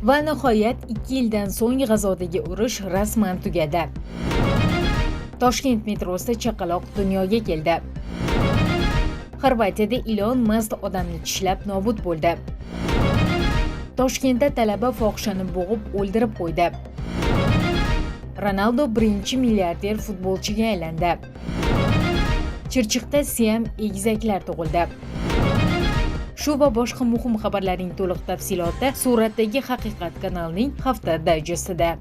Va nihoyat 2 yildan so'ng G'azodagi urush rasman tugadi. Toshkent metrosida chaqaloq dunyoga keldi. Xorvatiyada ilon mast odamni tishlab nobud bo'ldi. Toshkentda talaba fohishani bo'g'ib o'ldirib qo'ydi. Ronaldo birinchi milliarder futbolchiga aylandi. Chirchiqda Siam egizaklar tug'ildi. Shu va boshqa muhim xabarlarning to'liq tafsiloti Suratdagi haqiqat kanalining hafta dayjestida.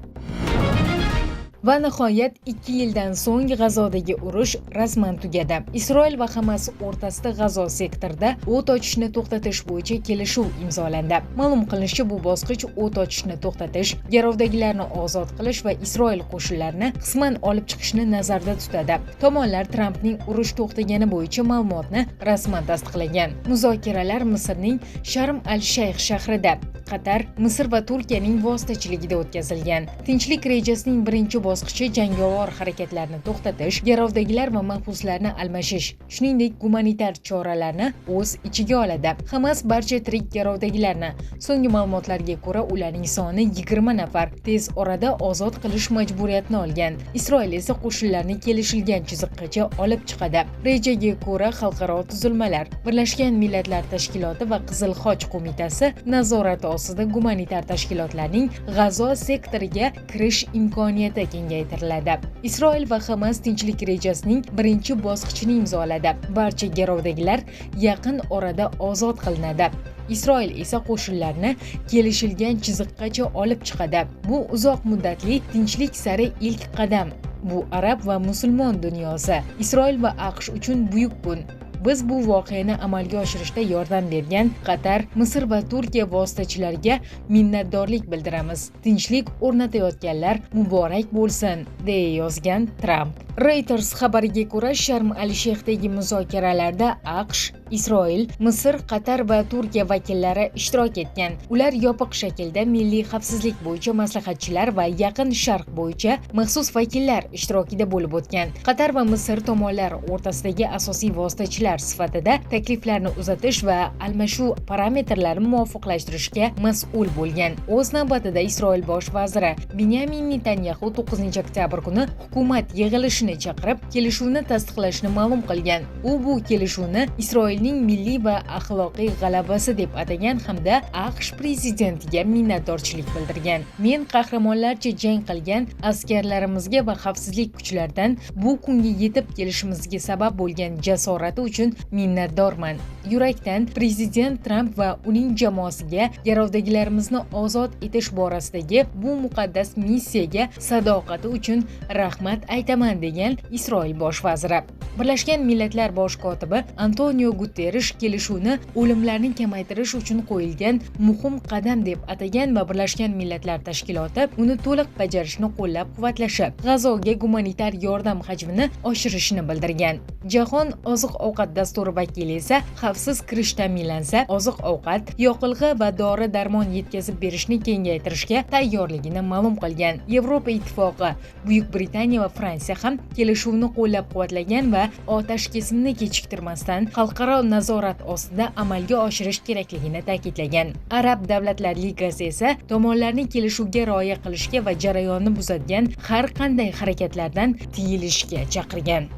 Va nihoyat 2 yildan so'ng G'azodagi urush rasman tugadi. Isroil va Hamas o'rtasida G'azo sektorida o't ochishni to'xtatish bo'yicha kelishuv imzolandi. Ma'lum qilinishicha, bu bosqich o't ochishni to'xtatish, garovdagilarni ozod qilish va Isroil qo'shinlarini qisman olib chiqishni nazarda tutadi. Tomonlar Trampning urush to'xtagani bo'yicha ma'lumotni rasman tasdiqlagan. Muzokaralar Misrning Sharm al-Shayx shahrida, Qatar, Misr va Turkiyaning vositachiligida o'tkazilgan. Tinchlik rejasining birinchi bosqichi jangovar harakatlarni to'xtatish, garovdagilar va mahbuslarni almashish, shuningdek gumanitar choralarni o'z ichiga oladi. Hamas barcha tirik garovdagilarni, so'nggi ma'lumotlarga ko'ra ularning soni 20 nafar, tez orada ozod qilish majburiyatini olgan. Isroil esa qo'shinlarni kelishilgan chiziqgacha olib chiqadi. Rejaga ko'ra xalqaro tuzilmalar, Birlashgan Millatlar Tashkiloti va Qizil Xoch qo'mitasi nazorati ostida gumanitar tashkilotlarning G'azo sektoriga kirish imkoniyati kengaytiriladi. Isroil va Hamas tinchlik rejasining birinchi bosqichini imzoladi. Barcha garovdagilar yaqin orada ozod qilinadi. Isroil esa qo'shinlarni kelishilgan chiziqgacha olib chiqadi. Bu uzoq muddatli tinchlik sari ilk qadam. Bu arab va musulmon dunyosi, Isroil va AQSh uchun buyuk kun. Biz bu voqeani amalga oshirishda yordam bergan Qatar, Misr va Turkiya vositachilariga minnatdorlik bildiramiz. Tinchlik o'rnatayotganlar muborak bo'lsin, deya yozgan Tramp. Reuters xabariga ko'ra, Sharm al-Shayxdagi muzokaralarda AQSh, Isroil, Misr, Qatar va Turkiya vakillari ishtirok etgan. Ular yopiq shaklda milliy xavfsizlik bo'yicha maslahatchilar va Yaqin Sharq bo'yicha maxsus vakillar ishtirokida bo'lib o'tgan. Qatar va Misr tomonlar o'rtasidagi asosiy vositachilar sifatida takliflarni uzatish va almashuv parametrlarini muvofiqlashtirishga mas'ul bo'lgan. O'z navbatida Isroil bosh vaziri Benyamin Netanyahu 9 oktyabr kuni hukumat yig'ilishini chaqirib, kelishuvni tasdiqlashni ma'lum qilgan. U bu kelishuvni Isroilning milliy va axloqiy g'alabasi deb atagan hamda AQSh prezidentiga minnatdorchilik bildirgan. Men qahramonlarcha jang qilgan askarlarimizga va xavfsizlik kuchlaridan bu kunga yetib kelishimizga sabab bo'lgan jasorati uchun minnatdorman. Yurakdan prezident Tramp va uning jamoasiga garovdagilarimizni ozod etish borasidagi bu muqaddas missiyaga sadoqati uchun rahmat aytaman, degan Isroil bosh vaziri. Birlashgan Millatlar bosh kotibi Antonio Guterres kelishuvni o'limlarni kamaytirish uchun qo'yilgan muhim qadam deb atagan va Birlashgan Millatlar Tashkiloti uni to'liq bajarishni qo'llab-quvvatlashi, G'azoga gumanitar yordam hajmini oshirishni bildirgan. Jahon oziq-ovqat dasturi vakili esa xavfsiz kirish ta'minlansa, oziq-ovqat, yoqilg'i va dori-darmon yetkazib berishni kengaytirishga tayyorligini ma'lum qilgan. Yevropa Ittifoqi, Buyuk Britaniya va Fransiya ham kelishuvni qo'llab-quvvatlagan va otash kesimni kechiktirmasdan xalqaro nazorat ostida amalga oshirish kerakligini ta'kidlagan. Arab Davlatlar Ligasi esa tomonlarni kelishuvga rioya qilishga va jarayonni buzadigan har qanday harakatlardan tiyilishga chaqirgan.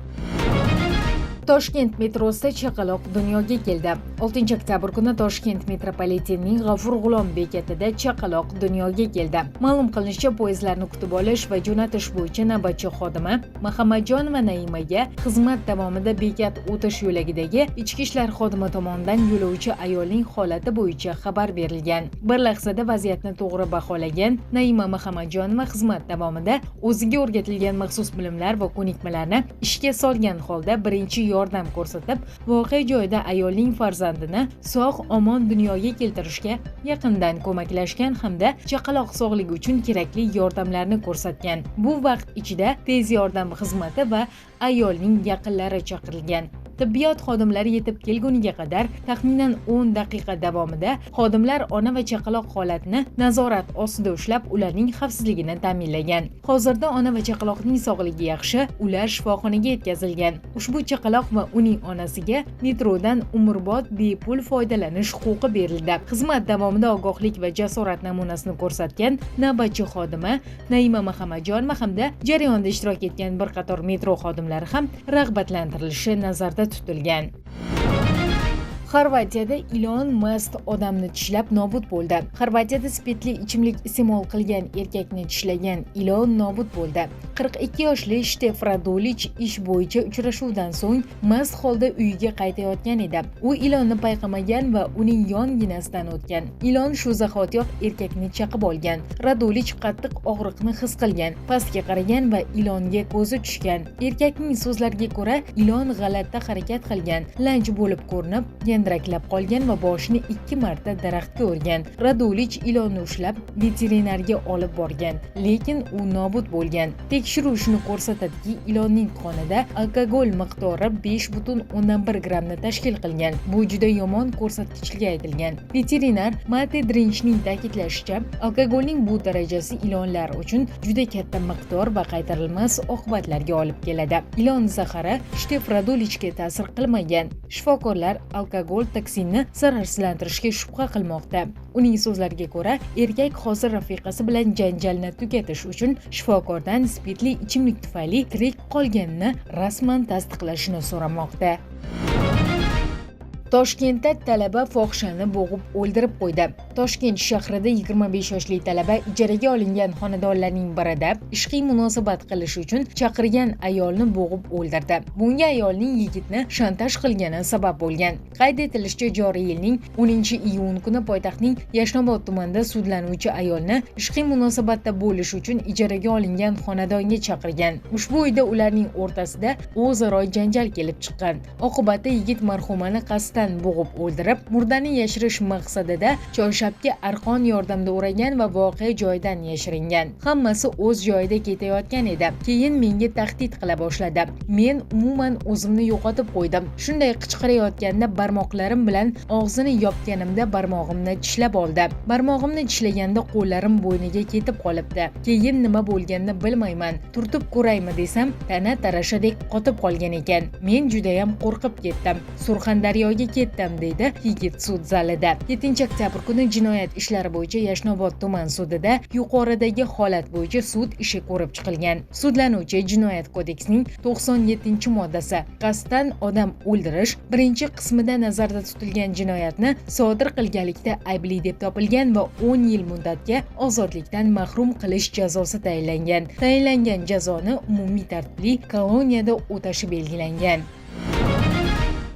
Toshkent metrosida chaqaloq dunyoga keldi. 6 oktyabr kuni Toshkent metropolitenining G'afur G'ulom bekatida chaqaloq dunyoga keldi. Ma'lum qilinishicha, poyezdlarni kutib olish va jo'natish bo'yicha navbatchi xodima Muhammadjonova Naimaga xizmat davomida bekat o'tish yo'lagidagi ichki ishlar xodimi tomonidan yo'lovchi ayolning holati bo'yicha xabar berilgan. Bir lahzada vaziyatni to'g'ri baholagan Naima Muhammadjonova xizmat davomida o'ziga o'rgatilgan maxsus bilimlar va ko'nikmalarni ishga solgan holda birinchi yordam ko'rsatib, voqea joyida ayolning farzandini sog'-omon dunyoga keltirishga yaqindan ko'maklashgan hamda chaqaloq sog'ligi uchun kerakli yordamlarni ko'rsatgan. Bu vaqt ichida tez yordam xizmati va ayolning yaqinlari chaqirilgan. Tibbiyot xodimlari yetib kelguniga qadar taxminan 10 daqiqa davomida xodimlar ona va chaqaloq holatini nazorat ostida ushlab, ularning xavfsizligini ta'minlagan. Hozirda ona va chaqaloqning sog'ligi yaxshi, ular shifoxonaga yetkazilgan. Ushbu chaqaloq va uning onasiga metrodan umrbod bepul foydalanish huquqi berildi. Xizmat davomida ogohlik va jasorat namunasini ko'rsatgan navbatchi xodima Naima Muhammadjonova hamda jarayonda ishtirok etgan bir qator metro xodimlari ham rag'batlantirilishi nazarda tutilgan. Xorvatiyada ilon mast odamni tishlab nobud bo'ldi. Xorvatiyada spirtli ichimlik iste'mol qilgan erkakni tishlagan ilon nobud bo'ldi. 42 yoshli Shtef Radulich ish bo'yicha uchrashuvdan so'ng mast holda uyiga qaytayotgan edi. U ilonni payqamagan va uning yonginasidan o'tgan. Ilon shu zahotiyoq erkakni chaqib olgan. Radulich qattiq og'riqni his qilgan, pastga qaragan va ilonga ko'zi tushgan. Erkakning so'zlariga ko'ra, ilon g'alati harakat qilgan, lanj bo'lib ko'rinib, gandiraklab qolgan va boshini 2 marta daraxtga urgan. Radulich ilonni ushlab veterinarga olib borgan, lekin u nobud bo'lgan. Tekshiruv shuni ko'rsatadiki, ilonning qonida alkogol miqdori 5,1 grammni tashkil qilgan. Bu juda yomon ko'rsatkichga aytilgan. Veterinar Mate Drinchning ta'kidlashicha, alkogolning bu darajasi ilonlar uchun juda katta miqdor va qaytarilmas oqibatlarga olib keladi. Ilon zahari Shtef Radulichga ta'sir qilmagan. Shifokorlar alkogol toksinni zararsizlantirishga shubha qilmoqda. Uning so'zlariga ko'ra, erkak hozir rafiqasi bilan janjalni tugatish uchun shifokordan spirtli ichimlik tufayli tirik qolganini rasman tasdiqlashini so'ramoqda. Toshkentda talaba fohishani bo'g'ib o'ldirib qo'ydi. Toshkent shahrida 25 yoshli talaba ijaraga olingan xonadonlarning birida ishqiy munosabat qilish uchun chaqirgan ayolni bo'g'ib o'ldirdi. Bunga ayolning yigitni shantaj qilgani sabab bo'lgan. Qayd etilishicha, joriy yilning 10-iyun kuni poytaxtning Yashnobod tumanida sudlanuvchi ayolni ishqiy munosabatda bo'lish uchun ijaraga olingan xonadonga chaqirgan. Ushbu uyda ularning o'rtasida o'zaro janjal kelib chiqqan. Oqibatda yigit marhumani qasddan bo'g'ib o'ldirib, murdani yashirish maqsadida choyshabga arqon yordamida o'ragan va voqea joyidan yashiringan. Hammasi o'z joyida ketayotgan edi. Keyin menga tahdid qila boshladi. Men umuman o'zimni yo'qotib qo'ydim. Shunday qichqirayotganda barmoqlarim bilan og'zini yopganimda barmog'imni tishlab oldi. Barmog'imni tishlaganda qo'llarim bo'yniga ketib qolibdi. Keyin nima bo'lganini bilmayman. Turtib ko'raymi desam, tana tarashadek qotib qolgan ekan. Men juda ham qo'rqib ketdim. Surxondaryoga ketdim, deydi yigit sud zalida. 7 oktyabr kuni jinoyat ishlari bo'yicha Yashnobod tuman sudida yuqoridagi holat bo'yicha sud ishi ko'rib chiqilgan. Sudlanuvchi Jinoyat kodeksining 97-moddasi qasddan odam o'ldirish birinchi qismida nazarda tutilgan jinoyatni sodir qilganlikda aybli deb topilgan va 10 yil muddatga ozodlikdan mahrum qilish jazosi tayinlangan. Tayinlangan jazoni umumiy tartibli koloniyada o'tashi belgilangan.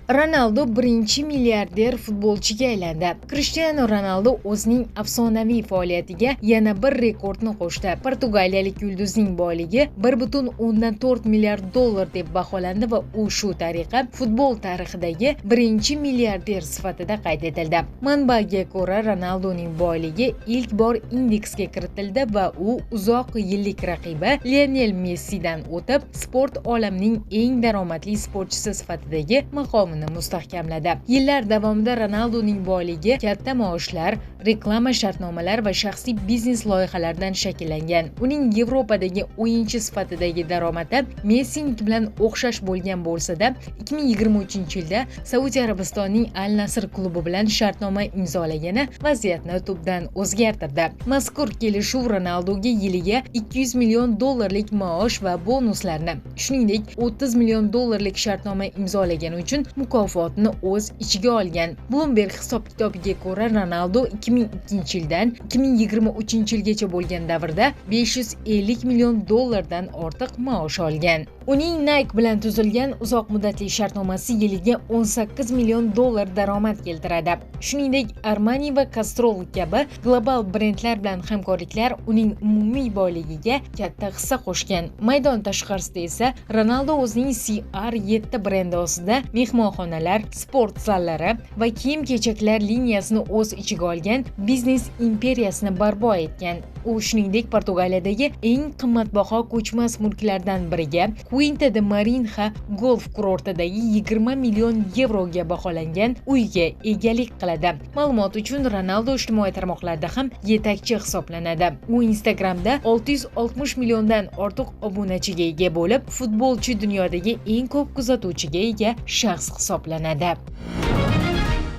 Ronaldo birinchi milliarder futbolchiga aylandi. Cristiano Ronaldo o'zining afsonaviy faoliyatiga yana bir rekordni qo'shdi. Portugaliyalik yulduzning boyligi 1,4 milliard dollar deb baholandi va u shu tariqa futbol tarixidagi birinchi milliarder sifatida qayd etildi. Manbaga ko'ra, Ronaldoning boyligi ilk bor indeksga kiritildi va u uzoq yillik raqibi Lionel Messidan o'tib, sport olamining eng daromadli sportchisi sifatidagi maqomini mustahkamladi. Yillar davomida Ronaldoning boyligi katta maoshlar, reklama shartnomalari va shaxsiy biznes loyihalaridan shakllangan. Uning Yevropadagi o'yinchi sifatidagi daromadi Messiniki bilan o'xshash bo'lgan bo'lsa-da, 2023-yilda Saudiya Arabistonining Al Nasr klubi bilan shartnoma imzolagani vaziyatni tubdan o'zgartirdi. Mazkur kelishuv Ronaldoga yiliga 200 million dollarlik maosh va bonuslarni, shuningdek 30 million dollarlik shartnoma imzolagani uchun mukofotni o'z ichiga olgan. Bloomberg hisob-kitobiga ko'ra, Ronaldo 2002-yildan 2023-yilgacha bo'lgan davrda 550 million dollardan ortiq maosh olgan. Uning Nike bilan tuzilgan uzoq muddatli shartnomasi yiliga 18 million dollar daromad keltiradi. Shuningdek, Armani va Castrol kabi global brendlar bilan hamkorliklar uning umumiy boyligiga katta hissa qo'shgan. Maydon tashqarisida esa Ronaldo o'zining CR7 brendi ostida mehmonxonalar, sport zallari va kiyim-kechaklar liniyasini o'z ichiga olgan biznes imperiyasini barpo etgan. U shuningdek Portugaliyadagi eng qimmatbaho ko'chmas mulklardan biriga Quinta de Marinha golf kurortidagi 20 million yevroga baholangan uyga egalik qiladi. Ma'lumot uchun Ronaldo ijtimoiy tarmoqlarda ham yetakchi hisoblanadi. U Instagramda 660 milliondan ortiq obunachiga ega bo'lib, futbolchi dunyodagi eng ko'p kuzatuvchiga ega shaxs hisoblanadi.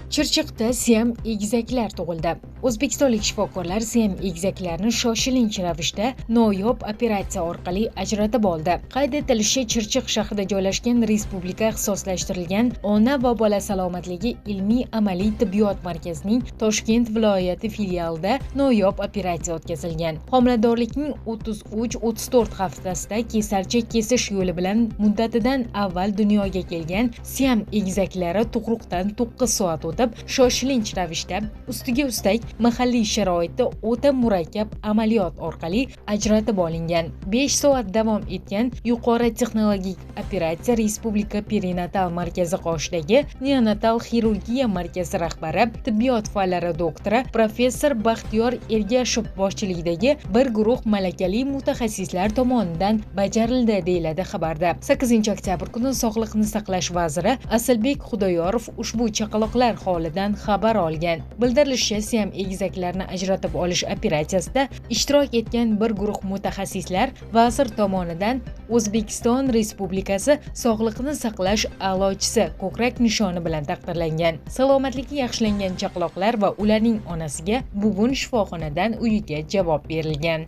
Chirchiqda Siam egizaklar tug'ildi. O'zbekistonlik shifokorlar Siam egizaklarini shoshilinch ravishda noyob operatsiya orqali ajratib oldi. Qayd etilishicha, Chirchiq shahrida joylashgan Respublika ixtisoslashtirilgan ona va bola salomatligi ilmiy-amaliy tibbiyot markazining Toshkent viloyati filialida noyob operatsiya o'tkazilgan. Homiladorlikning 33-34 haftasida kesarcha kesish yo'li bilan muddatidan avval dunyoga kelgan Siam egizaklari tug'ruqdan 9 soat o'tib, shoshilinch ravishda ustiga ustak mahalliy sharoitda o'ta murakkab amaliyot orqali ajratib olingan. 5 soat davom etgan yuqori texnologik operatsiya Respublika perinatal markazi qoshidagi neonatal xirurgiya markazi rahbari, tibbiyot fanlari doktori professor Baxtiyor Ergashev boshchiligidagi bir guruh malakali mutaxassislar tomonidan bajarildi, deyiladi xabarda. 8 oktyabr kuni Sog'liqni saqlash vaziri Asalbek Xudoyorov ushbu chaqaloqlar holidan xabar olgan. Bildirilishicha, Siam egizaklarni ajratib olish operatsiyasida ishtirok etgan bir guruh mutaxassislar vazir tomonidan O'zbekiston Respublikasi Sog'liqni saqlash a'lochisi ko'krak nishoni bilan taqdirlangan. Salomatligi yaxshilangan chaqaloqlar va ularning onasiga bugun shifoxonadan uyiga javob berilgan.